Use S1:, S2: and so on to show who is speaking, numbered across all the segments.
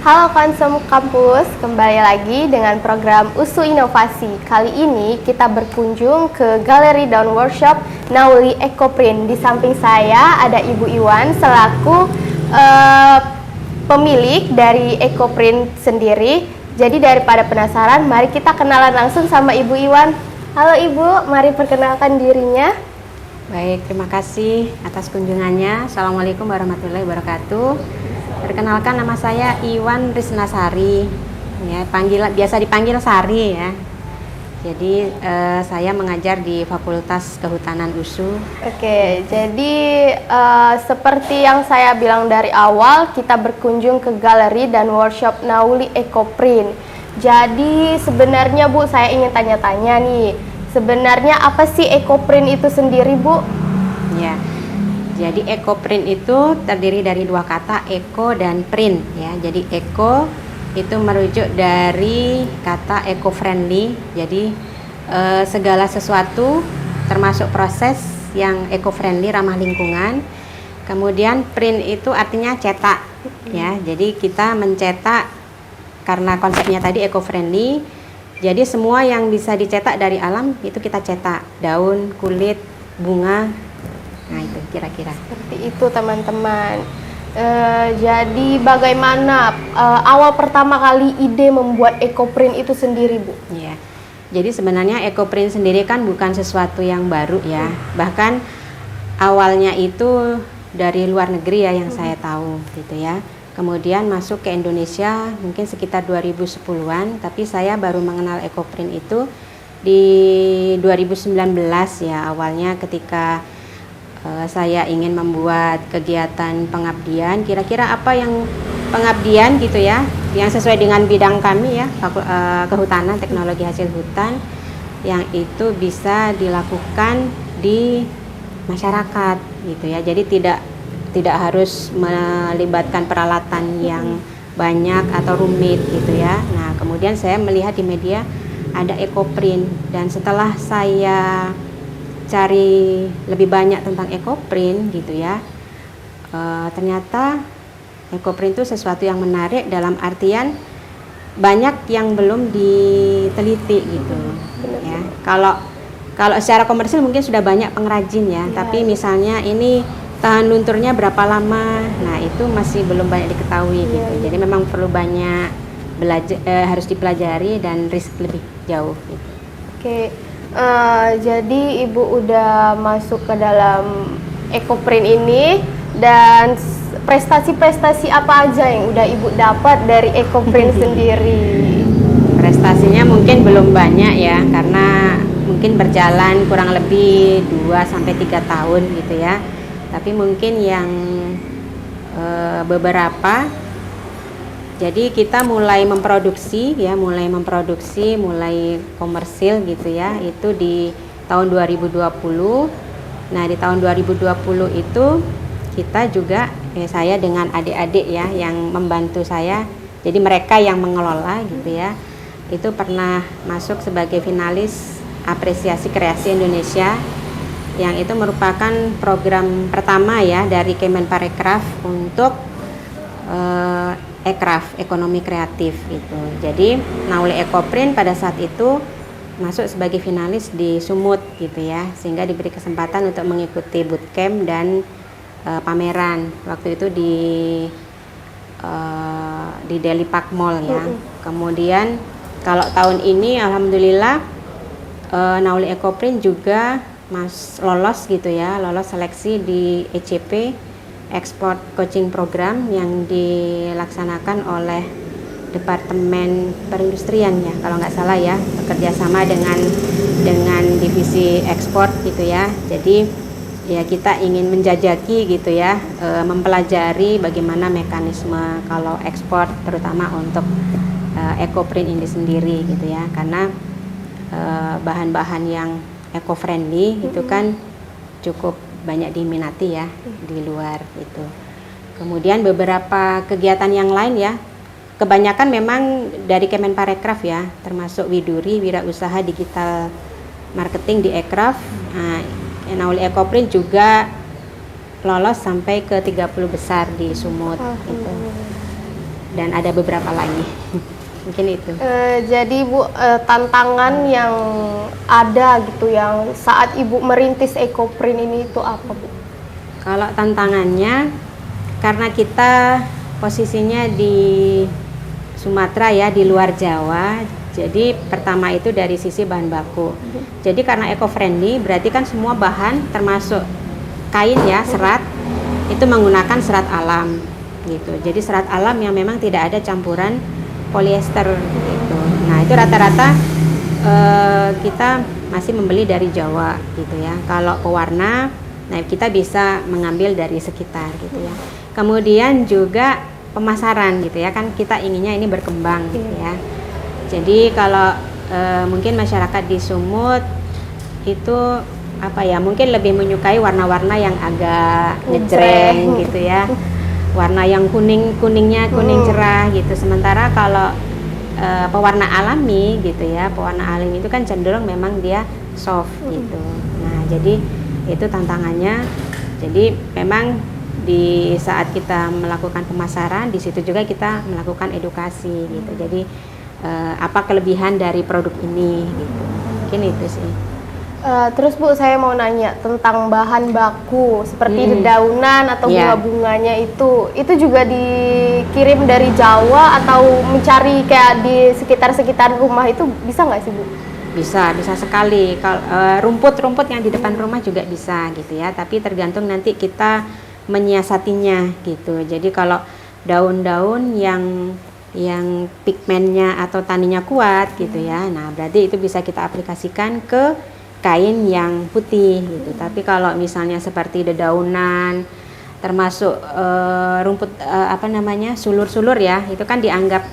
S1: Halo Konsum Kampus, kembali lagi dengan program USU Inovasi. Kali ini kita berkunjung ke Galeri Daun Workshop Nauli Ecoprint. Di samping saya ada Ibu Iwan selaku pemilik dari Ecoprint sendiri. Jadi daripada penasaran, mari kita kenalan langsung sama Ibu Iwan. Halo Ibu, mari perkenalkan dirinya.
S2: Baik, terima kasih atas kunjungannya. Assalamualaikum warahmatullahi wabarakatuh. Perkenalkan, nama saya Iwan Risnasari, ya, biasa dipanggil Sari ya. Jadi saya mengajar di Fakultas Kehutanan USU.
S1: Oke, jadi seperti yang saya bilang dari awal, kita berkunjung ke Galeri dan Workshop Nauli Ecoprint. Jadi sebenarnya Bu, saya ingin tanya-tanya nih, sebenarnya apa sih Ecoprint itu sendiri Bu?
S2: Ya. Jadi ecoprint itu terdiri dari dua kata, eco dan print ya. Jadi eco itu merujuk dari kata eco-friendly. Jadi segala sesuatu termasuk proses yang eco-friendly, ramah lingkungan. Kemudian print itu artinya cetak ya. Jadi kita mencetak karena konsepnya tadi eco-friendly. Jadi semua yang bisa dicetak dari alam itu kita cetak, daun, kulit, bunga. Nah itu kira-kira.
S1: Seperti itu teman-teman. Jadi bagaimana awal pertama kali ide membuat Ecoprint itu sendiri Bu?
S2: Ya. Jadi sebenarnya Ecoprint sendiri kan bukan sesuatu yang baru ya. Bahkan awalnya itu dari luar negeri ya yang saya tahu gitu ya. Kemudian masuk ke Indonesia mungkin sekitar 2010-an, tapi saya baru mengenal Ecoprint itu di 2019 ya, awalnya ketika saya ingin membuat kegiatan pengabdian. Kira-kira apa yang pengabdian gitu ya, yang sesuai dengan bidang kami ya, kehutanan, teknologi hasil hutan, yang itu bisa dilakukan di masyarakat gitu ya. Jadi tidak harus melibatkan peralatan yang banyak atau rumit gitu ya. Nah kemudian saya melihat di media ada Ecoprint, dan setelah saya cari lebih banyak tentang Ecoprint gitu ya, ternyata Ecoprint itu sesuatu yang menarik dalam artian banyak yang belum diteliti gitu ya. Kalau secara komersil mungkin sudah banyak pengrajin ya, tapi misalnya ini tahan lunturnya berapa lama, nah itu masih belum banyak diketahui gitu. Jadi memang perlu banyak belajar, harus dipelajari dan risk lebih jauh gitu.
S1: Oke. Jadi Ibu udah masuk ke dalam Ecoprint ini, dan prestasi-prestasi apa aja yang udah Ibu dapat dari Ecoprint sendiri?
S2: Prestasinya mungkin belum banyak ya, karena mungkin berjalan kurang lebih 2-3 tahun gitu ya. Tapi mungkin yang beberapa, jadi kita mulai memproduksi, mulai komersil gitu ya, itu di tahun 2020. Nah di tahun 2020 itu kita juga, saya dengan adik-adik ya yang membantu saya, jadi mereka yang mengelola gitu ya, itu pernah masuk sebagai finalis apresiasi kreasi Indonesia, yang itu merupakan program pertama ya dari Kemenparekraf untuk Ekraf, ekonomi kreatif gitu. Jadi Nauli Ecoprint pada saat itu masuk sebagai finalis di Sumut gitu ya, sehingga diberi kesempatan untuk mengikuti bootcamp dan pameran waktu itu di Deli Park Mall ya. Kemudian kalau tahun ini alhamdulillah Nauli Ecoprint juga lolos gitu ya, lolos seleksi di ECP, Export Coaching Program, yang dilaksanakan oleh Departemen Perindustrian ya kalau nggak salah ya, bekerja sama dengan divisi ekspor gitu ya. Jadi ya kita ingin menjajaki gitu ya, mempelajari bagaimana mekanisme kalau ekspor, terutama untuk Ecoprint ini sendiri gitu ya, karena bahan-bahan yang eco-friendly itu kan cukup banyak diminati ya di luar itu. Kemudian beberapa kegiatan yang lain ya, kebanyakan memang dari Kemenparekraf ya, termasuk Widuri, Wirausaha Digital Marketing di Ekraf. Nah, Nauli Ecoprint juga lolos sampai ke 30 besar di Sumut gitu. dan ada beberapa lagi. Mungkin itu.
S1: Jadi Bu, tantangan yang ada gitu yang saat Ibu merintis EcoPrint ini itu apa Bu?
S2: Kalau tantangannya, karena kita posisinya di Sumatera ya, di luar Jawa, jadi pertama itu dari sisi bahan baku. Jadi karena eco-friendly, berarti kan semua bahan termasuk kain ya, serat, itu menggunakan serat alam gitu. Jadi serat alam yang memang tidak ada campuran polyester gitu. Nah itu rata-rata kita masih membeli dari Jawa gitu ya. Kalau pewarna, nah kita bisa mengambil dari sekitar gitu ya. Kemudian juga pemasaran gitu ya, kan kita inginnya ini berkembang gitu ya. Jadi kalau mungkin masyarakat di Sumut itu apa ya, mungkin lebih menyukai warna-warna yang agak ngejreng gitu ya, warna yang kuningnya kuning cerah gitu. Sementara kalau pewarna alami gitu ya, pewarna alami itu kan cenderung memang dia soft gitu. Nah jadi itu tantangannya. Jadi memang di saat kita melakukan pemasaran, di situ juga kita melakukan edukasi gitu. Jadi apa kelebihan dari produk ini gitu. Mungkin itu sih.
S1: Terus Bu, saya mau nanya tentang bahan baku seperti dedaunan atau bunga-bunganya itu juga dikirim dari Jawa atau mencari kayak di sekitar rumah itu bisa nggak sih Bu?
S2: Bisa sekali. Kalau rumput-rumput yang di depan rumah juga bisa gitu ya. Tapi tergantung nanti kita menyiasatinya gitu. Jadi kalau daun-daun yang pigmennya atau taninya kuat gitu ya, nah berarti itu bisa kita aplikasikan ke kain yang putih gitu. Tapi kalau misalnya seperti dedaunan, termasuk rumput sulur-sulur ya, itu kan dianggap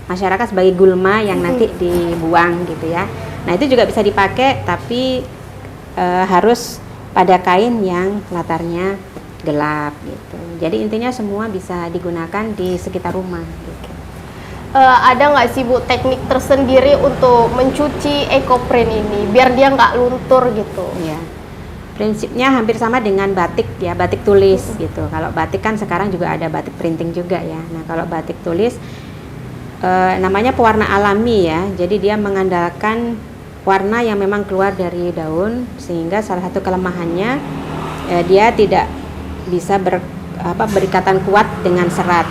S2: masyarakat sebagai gulma yang nanti dibuang gitu ya. Nah itu juga bisa dipakai, tapi harus pada kain yang latarnya gelap gitu. Jadi intinya semua bisa digunakan di sekitar rumah gitu.
S1: Ada nggak sih Bu teknik tersendiri untuk mencuci EcoPrint ini biar dia nggak luntur gitu?
S2: Ya, prinsipnya hampir sama dengan batik ya, batik tulis gitu. Kalau batik kan sekarang juga ada batik printing juga ya. Nah kalau batik tulis namanya pewarna alami ya. Jadi dia mengandalkan warna yang memang keluar dari daun, sehingga salah satu kelemahannya dia tidak bisa berikatan kuat dengan serat.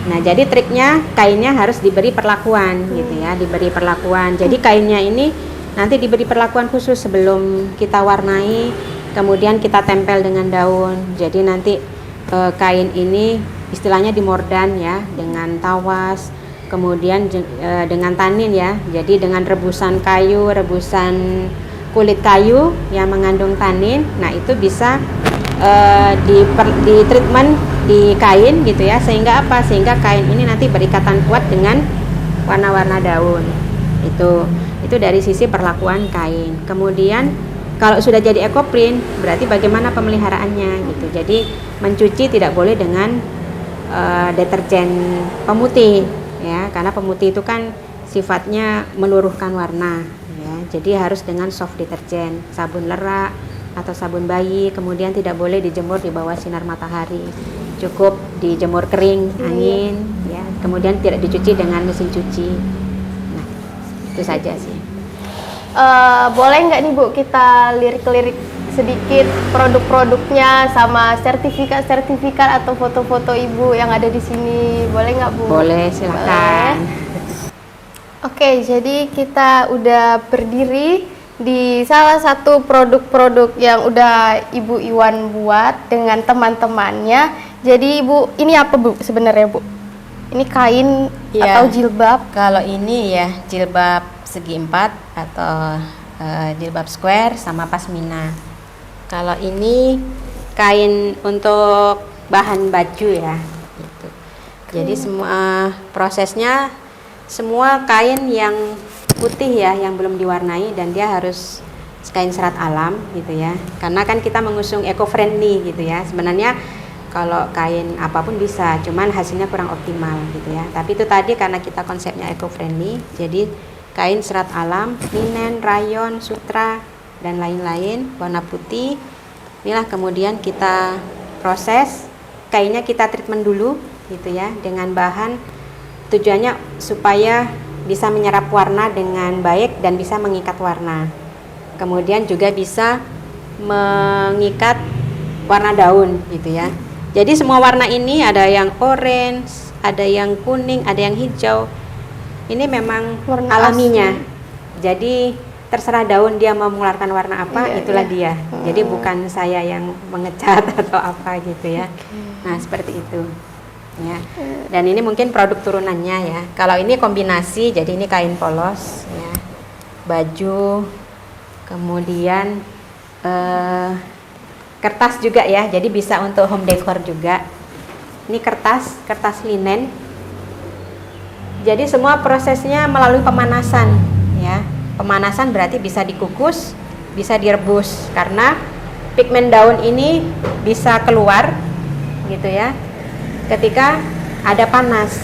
S2: Nah, jadi triknya kainnya harus diberi perlakuan gitu ya, diberi perlakuan. Jadi kainnya ini nanti diberi perlakuan khusus sebelum kita warnai, kemudian kita tempel dengan daun. Jadi nanti kain ini istilahnya dimordan ya, dengan tawas, kemudian dengan tanin ya. Jadi dengan rebusan kayu, rebusan kulit kayu yang mengandung tanin. Nah, itu bisa di treatment di kain gitu ya, sehingga apa? Sehingga kain ini nanti berikatan kuat dengan warna-warna daun. Itu dari sisi perlakuan kain. Kemudian kalau sudah jadi EcoPrint, berarti bagaimana pemeliharaannya gitu. Jadi mencuci tidak boleh dengan deterjen pemutih ya, karena pemutih itu kan sifatnya meluruhkan warna ya. Jadi harus dengan soft deterjen, sabun lerak atau sabun bayi. Kemudian tidak boleh dijemur di bawah sinar matahari, cukup dijemur kering angin ya. Kemudian tidak dicuci dengan mesin cuci. Nah itu saja sih.
S1: Boleh nggak nih Bu kita lirik-lirik sedikit produk-produknya sama sertifikat atau foto-foto Ibu yang ada di sini, boleh nggak Bu?
S2: Boleh, silakan.
S1: Oke, jadi kita udah berdiri di salah satu produk-produk yang udah Ibu Iwan buat dengan teman-temannya. Jadi Ibu, ini apa Bu sebenarnya Bu? Ini kain atau jilbab?
S2: Kalau ini ya jilbab segi 4 atau jilbab square sama pasmina. Kalau ini kain untuk bahan baju ya gitu. Jadi semua prosesnya semua kain yang putih ya, yang belum diwarnai, dan dia harus kain serat alam gitu ya, karena kan kita mengusung eco-friendly gitu ya. Sebenarnya kalau kain apapun bisa, cuman hasilnya kurang optimal gitu ya. Tapi itu tadi karena kita konsepnya eco-friendly, jadi kain serat alam, linen, rayon, sutra, dan lain-lain, warna putih. Inilah kemudian kita proses, kainnya kita treatment dulu gitu ya, dengan bahan tujuannya supaya bisa menyerap warna dengan baik dan bisa mengikat warna. Kemudian juga bisa mengikat warna daun gitu ya. Jadi semua warna ini ada yang orange, ada yang kuning, ada yang hijau. Ini memang
S1: Warna
S2: alaminya.
S1: asli.
S2: Jadi terserah daun dia mau mengeluarkan warna apa,
S1: Iya,
S2: itulah
S1: iya.
S2: dia. Jadi bukan saya yang mengecat atau apa gitu ya. Nah, seperti itu. Ya. Dan ini mungkin produk turunannya ya. Kalau ini kombinasi, jadi ini kain polos ya. Baju, kemudian kertas juga ya. Jadi bisa untuk home decor juga. Ini kertas linen. Jadi semua prosesnya melalui pemanasan ya. Pemanasan berarti bisa dikukus, bisa direbus karena pigmen daun ini bisa keluar gitu ya ketika ada panas.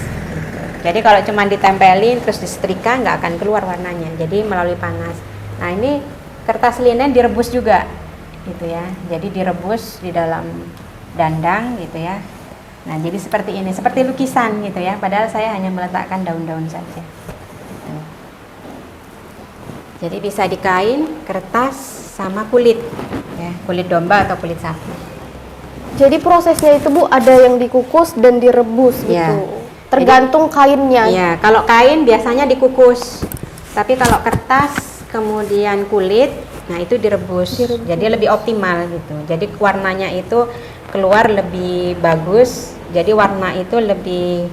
S2: Jadi kalau cuma ditempelin terus disetrika nggak akan keluar warnanya. Jadi melalui panas. Nah, ini kertas linen direbus juga gitu ya. Jadi direbus di dalam dandang gitu ya. Nah, jadi seperti ini, seperti lukisan gitu ya. Padahal saya hanya meletakkan daun-daun saja. Gitu. Jadi bisa di kain, kertas, sama kulit ya, kulit domba atau kulit sapi.
S1: Jadi prosesnya itu Bu ada yang dikukus dan direbus
S2: Ya.
S1: gitu. Tergantung kainnya.
S2: Iya, kalau kain biasanya dikukus. Tapi kalau kertas kemudian kulit, nah itu direbus. Jadi lebih optimal gitu. Jadi warnanya itu keluar lebih bagus. Jadi warna itu lebih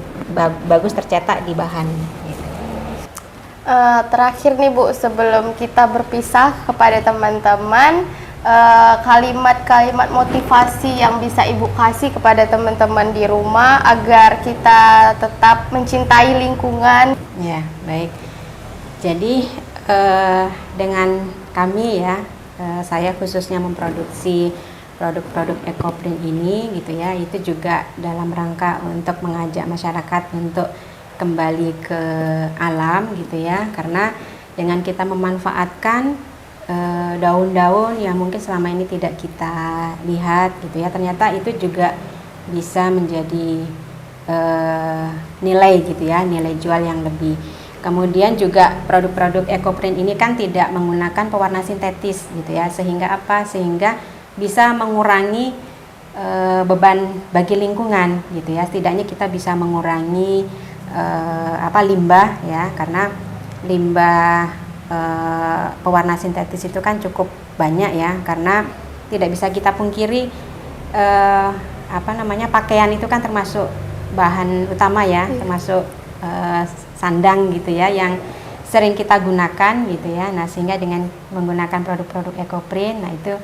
S2: bagus tercetak di bahan gitu.
S1: Terakhir nih Bu, sebelum kita berpisah kepada teman-teman, kalimat-kalimat motivasi yang bisa Ibu kasih kepada teman-teman di rumah agar kita tetap mencintai lingkungan.
S2: Ya, baik. Jadi dengan kami ya, saya khususnya memproduksi produk-produk ekoprint ini gitu ya, itu juga dalam rangka untuk mengajak masyarakat untuk kembali ke alam gitu ya, karena dengan kita memanfaatkan daun-daun yang mungkin selama ini tidak kita lihat gitu ya, ternyata itu juga bisa menjadi nilai gitu ya, nilai jual yang lebih. Kemudian juga produk-produk ekoprint ini kan tidak menggunakan pewarna sintetis gitu ya, sehingga apa? Sehingga bisa mengurangi beban bagi lingkungan gitu ya. Setidaknya kita bisa mengurangi limbah ya, karena limbah pewarna sintetis itu kan cukup banyak ya, karena tidak bisa kita pungkiri pakaian itu kan termasuk bahan utama ya, termasuk sandang gitu ya yang sering kita gunakan gitu ya. Nah, sehingga dengan menggunakan produk-produk ekoprint, nah itu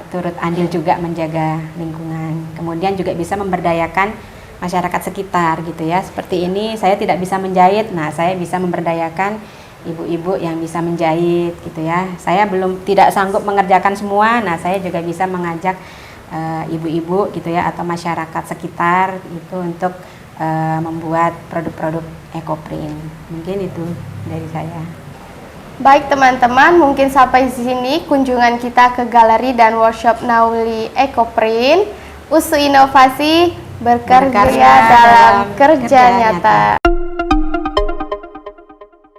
S2: turut andil juga menjaga lingkungan. Kemudian juga bisa memberdayakan masyarakat sekitar gitu ya. Seperti ini saya tidak bisa menjahit, nah saya bisa memberdayakan ibu-ibu yang bisa menjahit gitu ya. Saya tidak sanggup mengerjakan semua, nah saya juga bisa mengajak ibu-ibu gitu ya atau masyarakat sekitar itu untuk membuat produk-produk ekoprint. Mungkin itu dari saya.
S1: Baik teman-teman, mungkin sampai di sini kunjungan kita ke galeri dan workshop Nauli Ekoprint. USU Inovasi bekerja dalam kerja nyata.